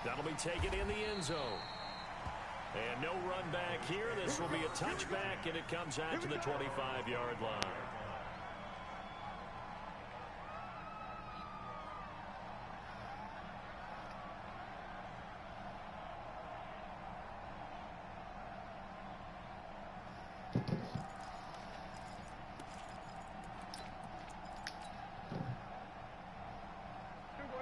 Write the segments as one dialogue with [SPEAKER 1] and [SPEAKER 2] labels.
[SPEAKER 1] That'll be taken in the end zone. And no run back here. This will be a touchback, and it comes out to the 25-yard line.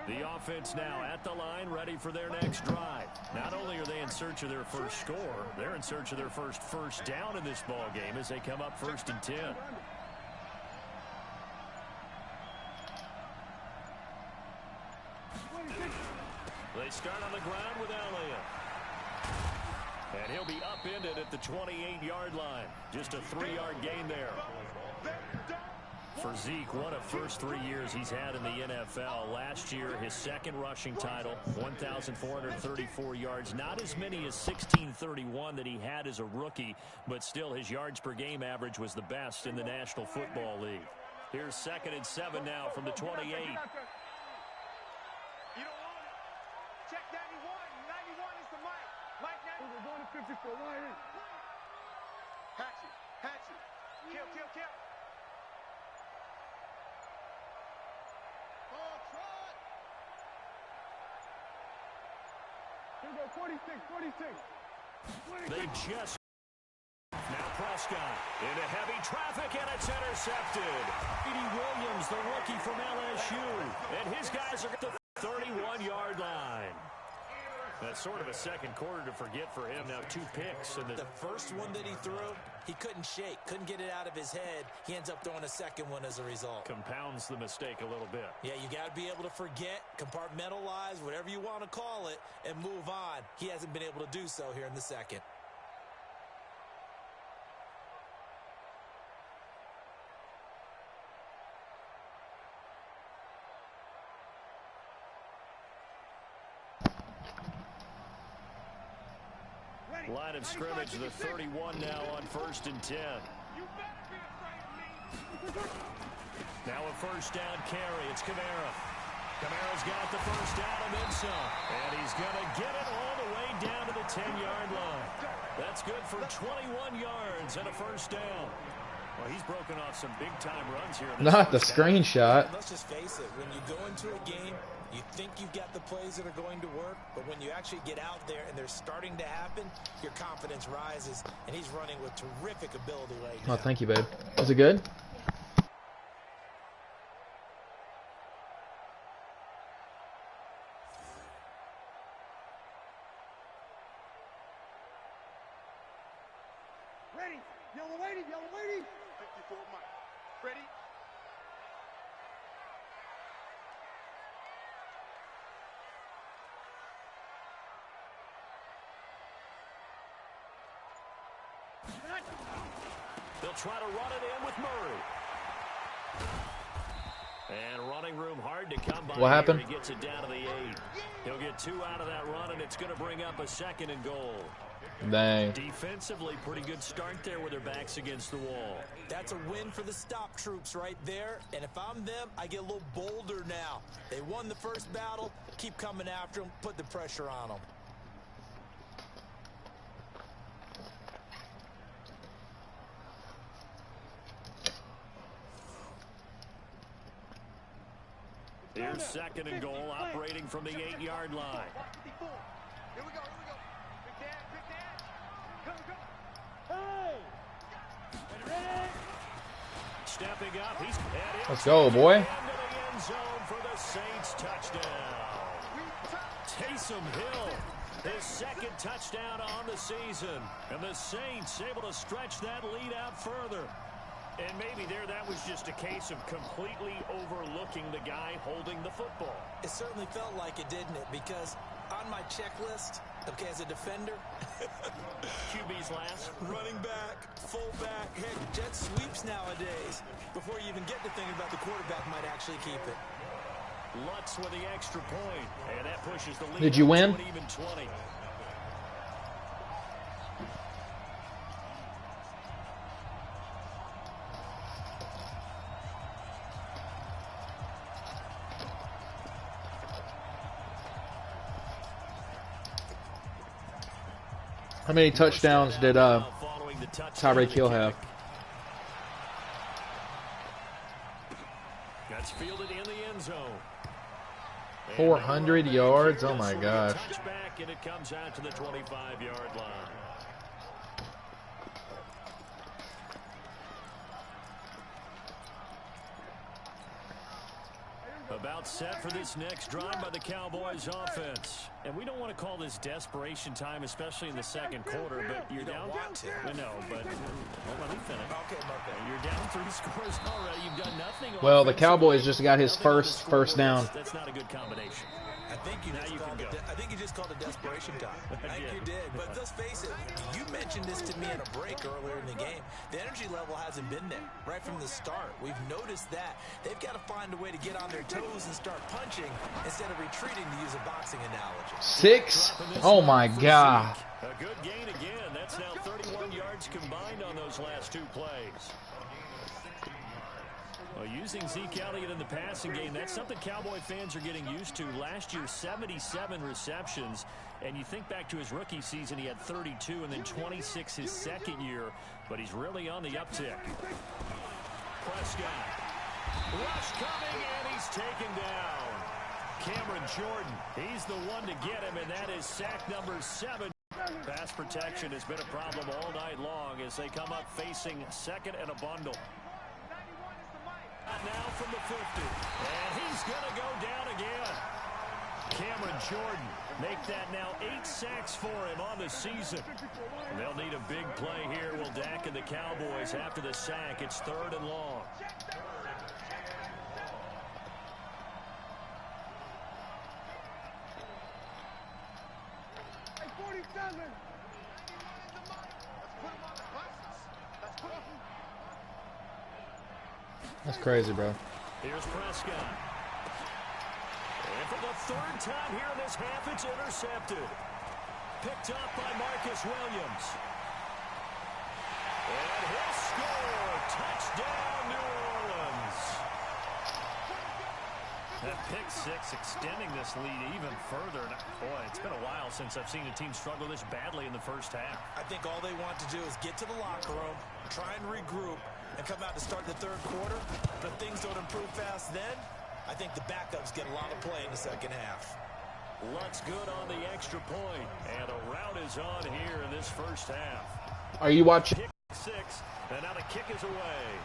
[SPEAKER 1] The offense now at the line, ready for their next drive. Not only are they in search of their first score, they're in search of their first down in this ball game as they come up 1st and 10. They start on the ground with Elliott. And he'll be upended at the 28-yard line. Just a 3-yard gain there. For Zeke, one of first 3 years he's had in the NFL. Last year, his second rushing title, 1,434 yards. Not as many as 1,631 that he had as a rookie, but still his yards per game average was the best in the National Football League. Here's 2nd and 7 now from the 28.
[SPEAKER 2] You don't want it. Check 91. 91 is the mic. Mike 90. We're going to 54. Hatchet. Kill. Here we go, 46.
[SPEAKER 1] They just... Now Prescott into heavy traffic, and it's intercepted. Edie Williams, the rookie from LSU. And his guys are at the 31-yard line. That's sort of a second quarter to forget for him. Now 2 picks. And
[SPEAKER 3] the first one that he threw, he couldn't shake, couldn't get it out of his head. He ends up throwing a second one as a result.
[SPEAKER 1] Compounds the mistake a little bit.
[SPEAKER 3] Yeah, you got to be able to forget, compartmentalize, whatever you want to call it, and move on. He hasn't been able to do so here in the second.
[SPEAKER 1] Line of scrimmage, the 31 now on 1st and 10. Now a first down carry. It's Kamara. Kamara's got the first down and then some. And he's going to get it all the way down to the 10-yard line. That's good for 21 yards and a first down. Well, he's broken off some big-time runs here.
[SPEAKER 4] Not the screenshot.
[SPEAKER 3] Let's just face it. When you go into a game, you think you've got the plays that are going to work, but when you actually get out there and they're starting to happen, your confidence rises, and he's running with terrific ability right now.
[SPEAKER 4] Oh, thank you, babe. Was it good?
[SPEAKER 2] Ready. Yellow waiting. 54 Mike. Ready.
[SPEAKER 1] They'll try to run it in with Murray. And running room hard to come by.
[SPEAKER 4] What happened?
[SPEAKER 1] He gets it down to the 8. He'll get 2 out of that run, and it's going to bring up a 2nd and goal.
[SPEAKER 4] Dang.
[SPEAKER 1] Defensively, pretty good start there with their backs against the wall.
[SPEAKER 3] That's a win for the stop troops right there. And if I'm them, I get a little bolder now. They won the first battle. Keep coming after them. Put the pressure on them.
[SPEAKER 1] Here's 2nd and goal, operating from the 8-yard line.
[SPEAKER 2] Here we go. Big dad. Go. Hey!
[SPEAKER 1] Stepping up,
[SPEAKER 4] Let's go, boy.
[SPEAKER 1] Into the end zone for the Saints touchdown. Taysom Hill, his 2nd touchdown on the season. And the Saints able to stretch that lead out further. And maybe that was just a case of completely overlooking the guy holding the football.
[SPEAKER 3] It certainly felt like it, didn't it? Because on my checklist, okay, as a defender,
[SPEAKER 1] QB's last.
[SPEAKER 3] running back, fullback, heck, jet sweeps nowadays. Before you even get to thinking about the quarterback might actually keep it.
[SPEAKER 1] Lutz with the extra point, and that pushes the lead.
[SPEAKER 4] Did you win?
[SPEAKER 1] To an even 20.
[SPEAKER 4] How many touchdowns did Tyreek Hill have?
[SPEAKER 1] That's fielded in the end zone.
[SPEAKER 4] 400 yards? Oh my gosh.
[SPEAKER 1] Touchback, and it comes out to the 25-yard line. About set for this next drive by the Cowboys offense. And we don't want to call this desperation time, especially in the second quarter, but you're down. I know, but let me finish. Okay. You're down 3 scores already. You've done nothing.
[SPEAKER 4] Well, the Cowboys just got his first down.
[SPEAKER 1] That's not a good combination.
[SPEAKER 3] I think you just called it desperation time. I think you did. But let's face it, you mentioned this to me in a break earlier in the game. The energy level hasn't been there right from the start. We've noticed that. They've got to find a way to get on their toes and start punching instead of retreating, to use a boxing analogy.
[SPEAKER 4] 6? Oh my God.
[SPEAKER 1] A good gain again. That's now 31 yards combined on those last 2 plays. Well, using Zeke Elliott in the passing game, that's something Cowboy fans are getting used to. Last year, 77 receptions. And you think back to his rookie season, he had 32 and then 26 his second year. But he's really on the uptick. Prescott. Rush coming, and he's taken down. Cameron Jordan, he's the one to get him, and that is sack number 7. Pass protection has been a problem all night long as they come up facing second and a bundle. Now from the 50, and he's going to go down again. Cameron Jordan, make that now 8 sacks for him on the season. And they'll need a big play here. Will Dak and the Cowboys after the sack. It's 3rd and long.
[SPEAKER 4] That's crazy, bro.
[SPEAKER 1] Here's Prescott. And for the 3rd time here in this half, it's intercepted. Picked up by Marcus Williams. And he'll score. Touchdown, New Orleans. That pick 6 extending this lead even further. Boy, it's been a while since I've seen a team struggle this badly in the first half.
[SPEAKER 3] I think all they want to do is get to the locker room, try and regroup, and come out to start the 3rd quarter. But things don't improve fast then. I think the backups get a lot of play in the second half.
[SPEAKER 1] Luck's good on the extra point, and a rout is on here in this first half.
[SPEAKER 4] Are you watching?
[SPEAKER 1] Kick 6, and now the kick is away.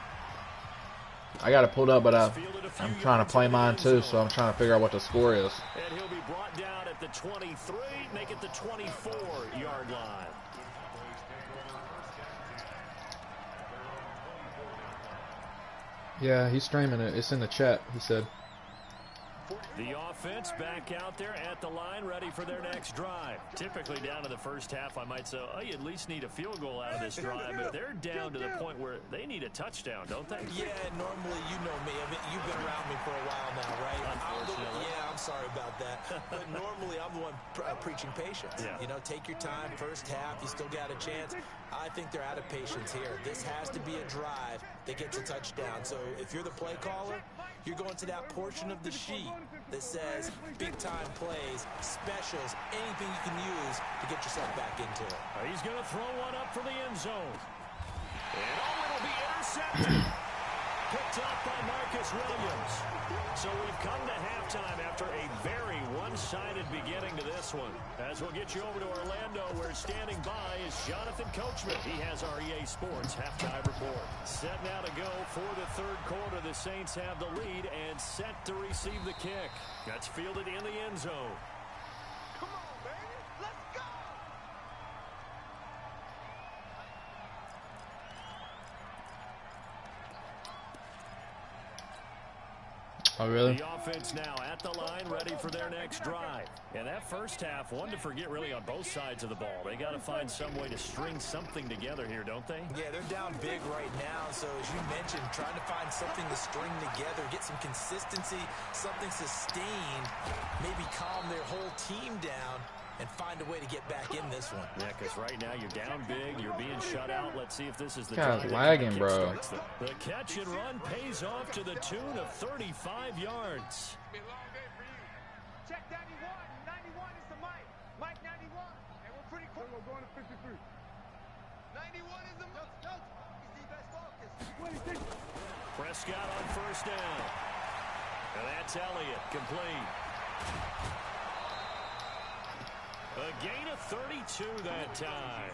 [SPEAKER 4] I got it pulled up, but I'm trying to play mine too, so I'm trying to figure out what the score is.
[SPEAKER 1] And he'll be brought down at the 23, make it the 24-yard line.
[SPEAKER 4] Yeah, he's streaming it. It's in the chat, he said.
[SPEAKER 1] The offense back out there at the line, ready for their next drive. Typically down to the first half, I might say, oh, you at least need a field goal out of this drive, but they're down to the point where they need a touchdown, don't they?
[SPEAKER 3] Yeah, normally, you know me. I mean, you've been around me for a while now, right?
[SPEAKER 1] Unfortunately.
[SPEAKER 3] I'm sorry about that. But normally, I'm the one preaching patience.
[SPEAKER 1] Yeah.
[SPEAKER 3] You know, take your time. First half, you still got a chance. I think they're out of patience here. This has to be a drive that gets a touchdown. So if you're the play caller, you're going to that portion of the sheet that says big-time plays, specials, anything you can use to get yourself back into it.
[SPEAKER 1] He's going to throw one up for the end zone. And it'll be intercepted. Picked up by Marcus Williams. So we've come to halftime after a very one-sided beginning to this one. As we'll get you over to Orlando, where standing by is Jonathan Coachman. He has our EA Sports halftime report. Set now to go for the 3rd quarter. The Saints have the lead and set to receive the kick. That's fielded in the end zone.
[SPEAKER 2] Come on, baby. Let's go.
[SPEAKER 4] Oh, really?
[SPEAKER 1] The offense now at the line, ready for their next drive. And that first half, one to forget really on both sides of the ball. They got to find some way to string something together here, don't they?
[SPEAKER 3] Yeah, they're down big right now. So as you mentioned, trying to find something to string together, get some consistency, something sustained, maybe calm their whole team down and find a way to get back in this one.
[SPEAKER 1] Yeah, because right now you're down big, you're being shut out. Let's see if this is the
[SPEAKER 4] Guy's lagging, bro.
[SPEAKER 1] The catch and run pays off to the tune of 35 yards.
[SPEAKER 2] Check 91. 91 is the Mike. Mike 91. And we're
[SPEAKER 1] Prescott on first down. And that's Elliott, complete. A gain of 32 that time.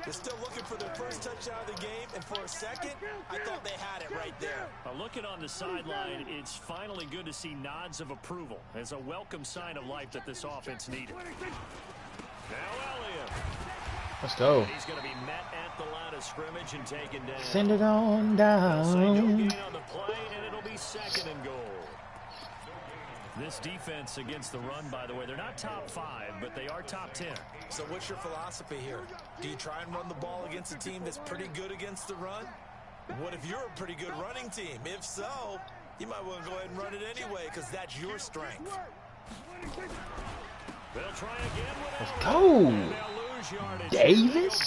[SPEAKER 3] They're still looking for their first touchdown of the game, and for a second, I thought they had it right there.
[SPEAKER 1] Looking on the sideline, it's finally good to see nods of approval as a welcome sign of life that this offense needed. Now Elliott.
[SPEAKER 4] Let's go.
[SPEAKER 1] He's going to be met at the line of scrimmage and taken down.
[SPEAKER 4] Send it on down.
[SPEAKER 1] They'll say no gain on the play, and it'll be second and goal. This defense against the run, by the way, they're not top 5, but they are top 10.
[SPEAKER 3] So what's your philosophy here? Do you try and run the ball against a team that's pretty good against the run? What if you're a pretty good running team? If so, you might want to go ahead and run it anyway because that's your strength.
[SPEAKER 1] They'll try again with
[SPEAKER 4] Let's go. Davis.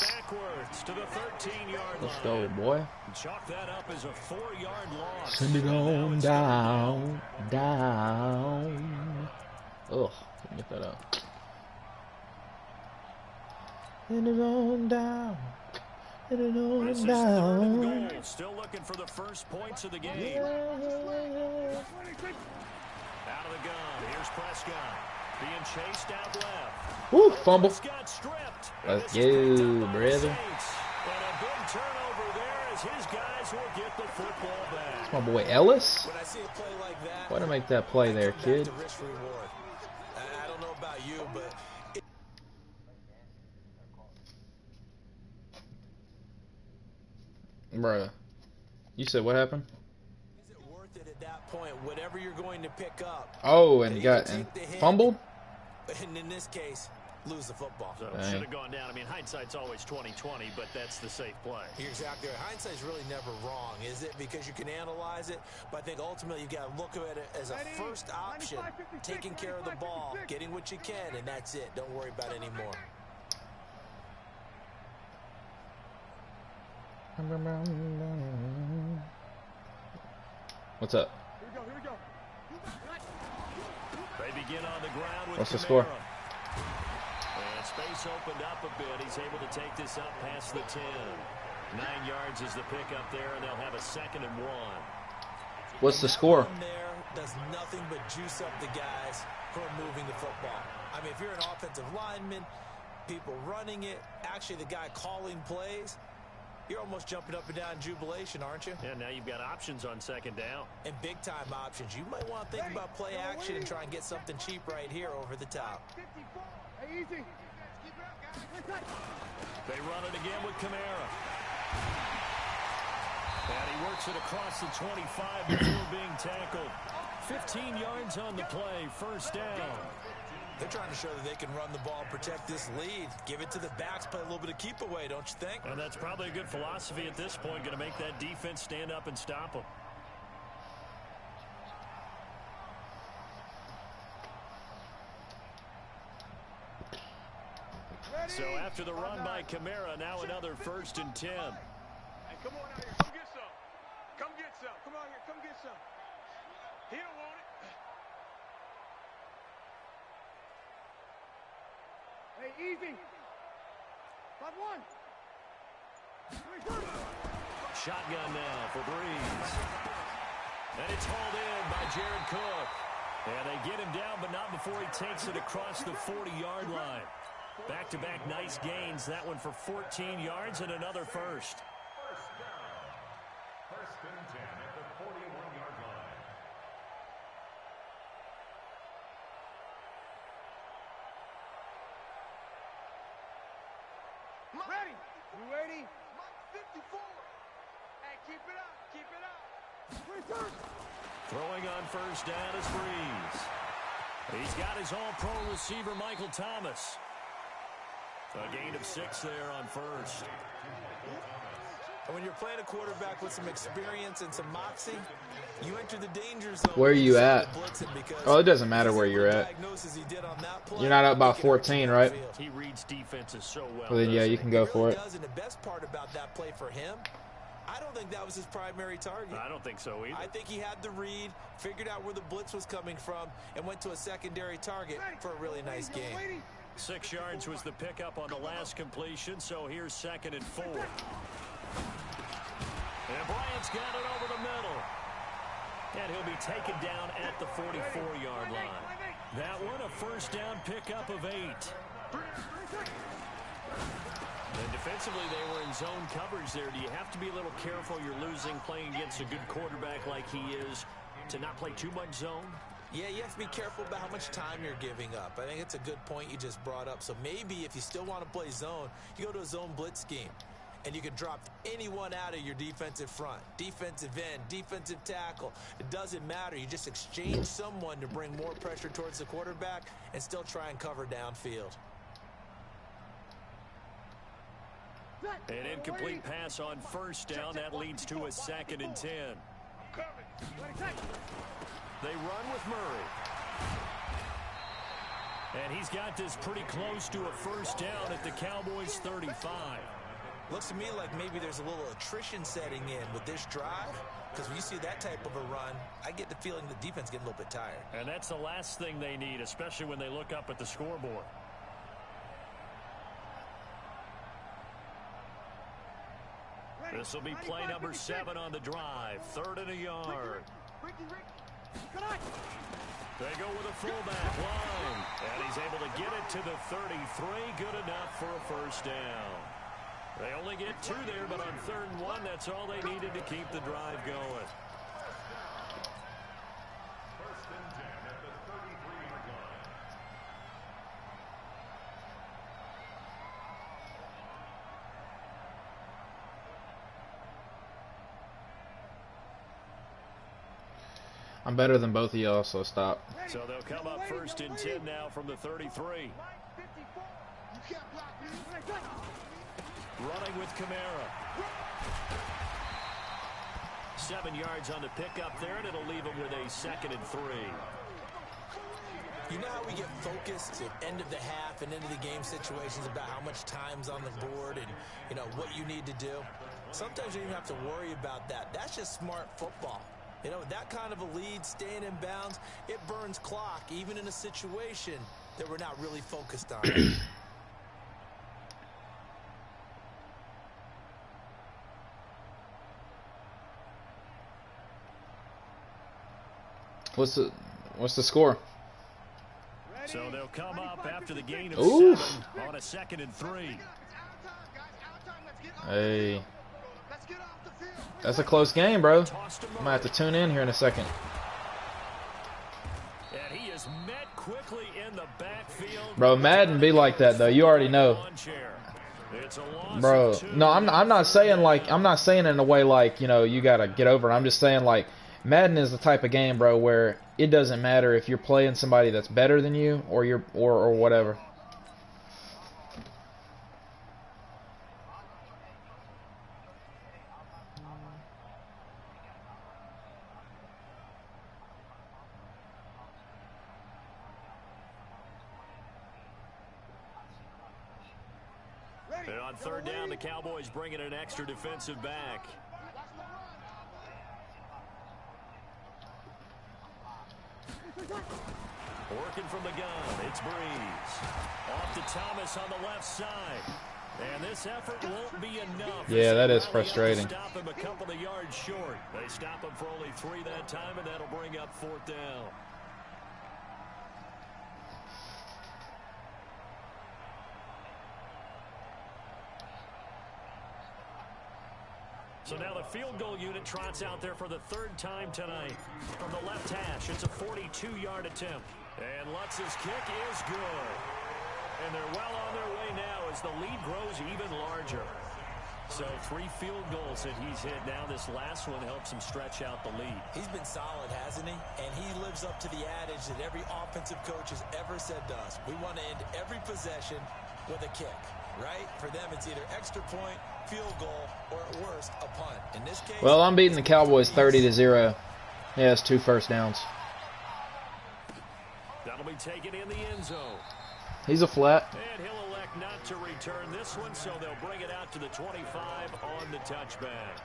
[SPEAKER 1] To the 13-yard
[SPEAKER 4] Let's go, boy.
[SPEAKER 1] Chalk that up as a 4-yard loss.
[SPEAKER 4] Send it on down, down. Ugh, get that up. Send it on down. Send it on
[SPEAKER 1] This
[SPEAKER 4] down.
[SPEAKER 1] is 3rd and goal. Still looking for the first points of the game. Out of the gun. Here's Prescott. Being chased out left.
[SPEAKER 4] Woo, fumble.
[SPEAKER 1] Stripped.
[SPEAKER 4] Let's go, brother.
[SPEAKER 1] And a big turnover there as his guys will get the football back.
[SPEAKER 4] My boy Ellis.
[SPEAKER 3] When I see a play like that,
[SPEAKER 4] Way to make that play there, kid.
[SPEAKER 3] Risk reward. I don't know about you, but
[SPEAKER 4] Bruh. You said what happened?
[SPEAKER 3] is it worth it at that point? Whatever you're going to pick up.
[SPEAKER 4] Oh, and he got
[SPEAKER 3] take the hit,
[SPEAKER 4] fumbled?
[SPEAKER 3] and in this case, lose the football.
[SPEAKER 1] So should have gone down. I mean, hindsight's always 20/20, but that's the safe play.
[SPEAKER 3] You're exactly right. Hindsight's really never wrong, is it? Because you can analyze it, but I think ultimately you got to look at it as a first option, taking care of the ball, getting what you can, and that's it. Don't worry about any more.
[SPEAKER 4] What's up?
[SPEAKER 1] They begin on the ground with
[SPEAKER 4] What's the
[SPEAKER 1] Kamara.
[SPEAKER 4] score?
[SPEAKER 1] And space opened up a bit. He's able to take this up past the 10. 9 yards is the pickup there, and they'll have a 2nd and 1.
[SPEAKER 4] What's the score?
[SPEAKER 3] There does nothing but juice up the guys who are moving the football. I mean, if you're an offensive lineman, people running it, actually the guy calling plays, you're almost jumping up and down in jubilation, aren't you?
[SPEAKER 1] Yeah, now you've got options on 2nd down.
[SPEAKER 3] And big-time options. You might want to think about play action and try and get something cheap right here over the top.
[SPEAKER 2] Easy.
[SPEAKER 1] They run it again with Kamara. And he works it across the 25 before being tackled. 15 yards on the play, 1st down.
[SPEAKER 3] They're trying to show that they can run the ball, protect this lead, give it to the backs, play a little bit of keep away, don't you think?
[SPEAKER 1] And that's probably a good philosophy at this point, going to make that defense stand up and stop them. So after the run by Kamara, now another 1st and 10.
[SPEAKER 2] Hey, come on out here. Come get some. Come get some. Come out here. Come get some. He don't want it. Hey, easy. Got one.
[SPEAKER 1] Shotgun now for Breeze. And it's hauled in by Jared Cook. And they get him down, but not before he takes it across the 40-yard line. Back-to-back nice gains. That one for 14 yards and another 1st.
[SPEAKER 5] 1st and 10 at the 41-yard line.
[SPEAKER 2] Ready. You ready? 54. Hey, keep it up. Keep it up.
[SPEAKER 1] Throwing on 1st down is Breeze. He's got his all-pro receiver, Michael Thomas. A gain of 6 there on 1st.
[SPEAKER 3] And when you're playing a quarterback with some experience and some moxie, you enter the danger zone.
[SPEAKER 4] Where are you at? Oh, it doesn't matter where you're at. You're not up by 14, right?
[SPEAKER 1] He reads defenses so well.
[SPEAKER 4] Well, then, yeah, you can go for it.
[SPEAKER 3] And the best part about that play for him, I don't think that was his primary target.
[SPEAKER 1] I don't think so either.
[SPEAKER 3] I think he had the read, figured out where the blitz was coming from, and went to a secondary target for a really nice game.
[SPEAKER 1] 6 yards was the pickup on the last completion, so here's 2nd and 4. And Bryant's got it over the middle. And he'll be taken down at the 44-yard line. That one, a first down pickup of 8. And defensively, they were in zone coverage there. Do you have to be a little careful? You're losing playing against a good quarterback like he is to not play too much zone?
[SPEAKER 3] Yeah, you have to be careful about how much time you're giving up. I think it's a good point you just brought up. So maybe if you still want to play zone, you go to a zone blitz scheme. And you can drop anyone out of your defensive front, defensive end, defensive tackle. It doesn't matter. You just exchange someone to bring more pressure towards the quarterback and still try and cover downfield.
[SPEAKER 1] An incomplete pass on first down. That leads to a 2nd and 10. They run with Murray. And he's got this pretty close to a first down at the Cowboys' 35.
[SPEAKER 3] Looks to me like maybe there's a little attrition setting in with this drive, because when you see that type of a run, I get the feeling the defense getting a little bit tired.
[SPEAKER 1] And that's the last thing they need, especially when they look up at the scoreboard. This will be play number 7 on the drive. 3rd and a yard. They go with a fullback line. And he's able to get it to the 33. Good enough for a first down. They only get 2 there, but on 3rd and 1, that's all they needed to keep the drive going.
[SPEAKER 5] First and 10 at the 33-yard line.
[SPEAKER 4] I'm better than both of y'all, so stop.
[SPEAKER 1] So they'll come up 1st and 10 now from the 33. Running with Kamara. 7 yards on the pickup there, and it'll leave him with a 2nd and 3.
[SPEAKER 3] You know how we get focused at end of the half and into the game situations about how much time's on the board and, you know, what you need to do? Sometimes you don't even have to worry about that. That's just smart football. You know, that kind of a lead, staying in bounds, it burns clock, even in a situation that we're not really focused on.
[SPEAKER 4] What's the score?
[SPEAKER 1] So they'll come up after the gain of
[SPEAKER 4] Ooh.
[SPEAKER 1] 7 on a 2nd and 3.
[SPEAKER 4] Hey. That's a close game, bro. I might have to tune in here in a second.
[SPEAKER 1] And he is met quickly in the backfield.
[SPEAKER 4] Bro, Madden be like that, though. You already know. Bro, no, I'm not saying like, I'm not saying in a way like, you know, you got to get over it. I'm just saying like, Madden is the type of game, bro, where it doesn't matter if you're playing somebody that's better than you or you're or whatever.
[SPEAKER 1] And on 3rd down, the Cowboys bringing an extra defensive back. Working from the gun, it's Breeze. Off to Thomas on the left side. And this effort won't be enough.
[SPEAKER 4] Yeah, that is frustrating.
[SPEAKER 1] Stop him a couple of yards short. They stop him for only 3 that time, and that'll bring up 4th down. So now the field goal unit trots out there for the 3rd time tonight. From the left hash, it's a 42-yard attempt. And Lutz's kick is good. And they're well on their way now as the lead grows even larger. So 3 field goals that he's hit now. This last one helps him stretch out the lead.
[SPEAKER 3] He's been solid, hasn't he? And he lives up to the adage that every offensive coach has ever said to us. We want to end every possession with a kick, right? For them, it's either extra point, field goal, or at worst, a punt. In this case,
[SPEAKER 4] Well, I'm beating the Cowboys 30-0. He has 2 first downs.
[SPEAKER 1] That'll be taken in the end zone.
[SPEAKER 4] He's a flat.
[SPEAKER 1] And he'll elect not to return this one, so they'll bring it out to the 25 on the touchback.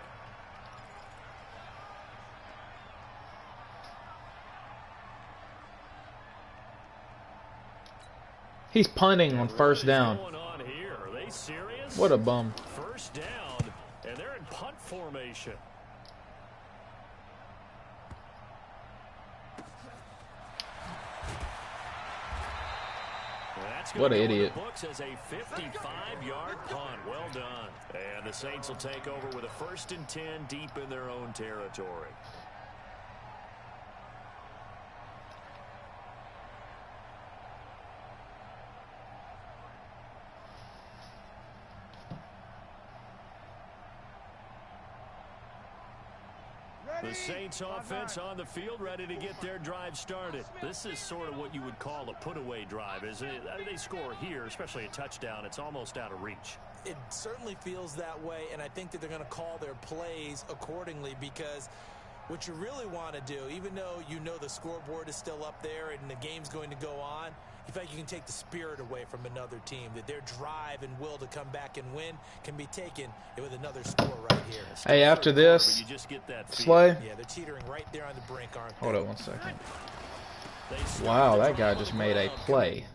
[SPEAKER 4] He's punting on first down.
[SPEAKER 1] What's going on here? Are they serious?
[SPEAKER 4] What a bum.
[SPEAKER 1] First down, and they're in punt formation.
[SPEAKER 4] What an idiot.
[SPEAKER 1] Books as a 55-yard punt. Well done. And the Saints will take over with a 1st and 10 deep in their own territory. The Saints offense on the field, ready to get their drive started. This is sort of what you would call a put-away drive, isn't it? They score here, especially a touchdown. It's almost out of reach.
[SPEAKER 3] It certainly feels that way, and I think that they're going to call their plays accordingly, because what you really want to do, even though you know the scoreboard is still up there and the game's going to go on, you feel like you can take the spirit away from another team, that their drive and will to come back and win can be taken with another score right here.
[SPEAKER 4] Hey, after this, Slay.
[SPEAKER 3] Yeah, they're teetering right there on the brink, aren't they?
[SPEAKER 4] Hold on one second. Wow, that guy just made a play.